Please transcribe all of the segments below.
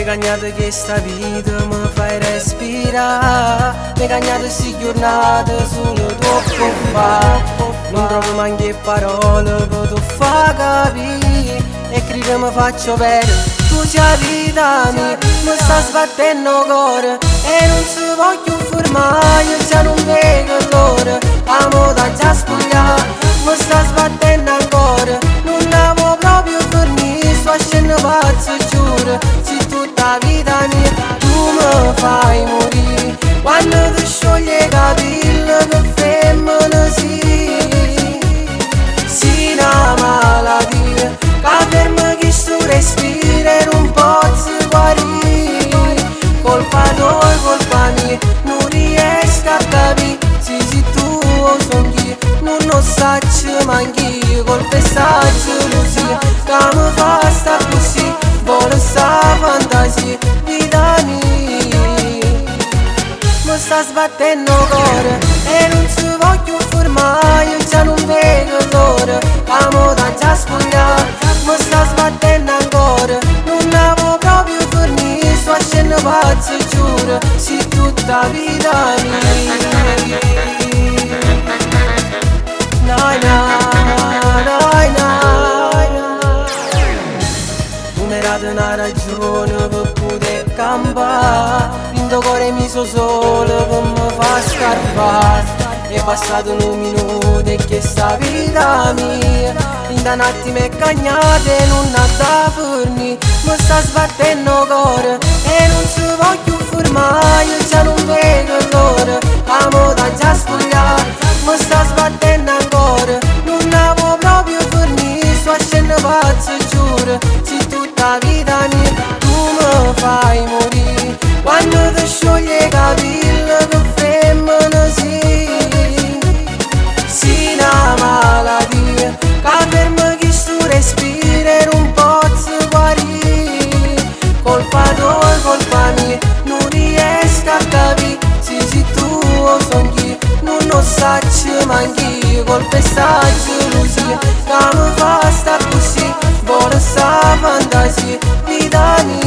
cagnato che sta vita mi fai respirare. Mi cagnato sti giornate solo troppo fa. Non trovo manche parole per tu fa capire. E crede mi faccio bene, tu sei la vita mia. Mi sta sbattendo il cuore e non si voglio fermare. Io già non vedo l'ora, amo da già spogliare. Mi sta sbattendo ancora, non avevo proprio finito. Sto scendendo pazzo, giuro, sei tutta la vita mia. Tu mi fai morire quando ti scioglie i capelli, che femmina sei. Sei una malattia che ferma chi sto respiro e non posso guarire. Colpa tua, colpa mia, non riesco a capire se sei tu o son io. Non lo saccio manchi, colpa e sta gelosia che mi fa sta così. Vuole sta fantasia, vita mia. Mi sta sbattendo il cuore e non si voglio fermare. Io già non vedo l'ora, amo da già spogliare. Mi sta sbattendo ancora, non avevo proprio finito. Sto scendendo pazzo, giuro, sei tutta la vita mia. Nai nai, nai nai. Tu mi hai dato una ragione per poter campare. In tuo cuore mi so solo per mi fa scarpare. È passato un minuto e che sta vita mia in da un attimo è cagnata e non ha da forni. Mi sta sbattendo il cuore e non si voglio fermare. Io già non vedo l'ora, amo da già spogliare. Mi sta sbattendo ancora, non avevo proprio finito. Sto scendendo pazzo, giuro, sei tutta la vita mia. Tu mi fai morire quando ti scioglie i capelli, che femmina sei. Sei una malattia che ferma chi sto respiro e non posso guarire. Colpa tua, colpa mia, non riesco a capire se sei tu o son io. Non lo saccio manchi, colpa e sta gelosia che mi fa sta così. Vuole sta fantasia, vita mia.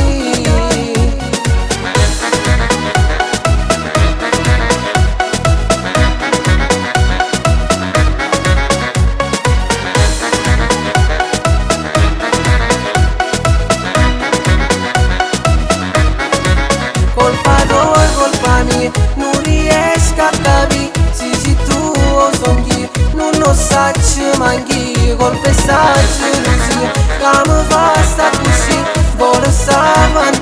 Colpa tua, colpa mia, non riesco a capire se sei tu o son io. Non lo saccio manchi, colpa e sta gelosia che mi fa sta così. Vuole sta fantasia.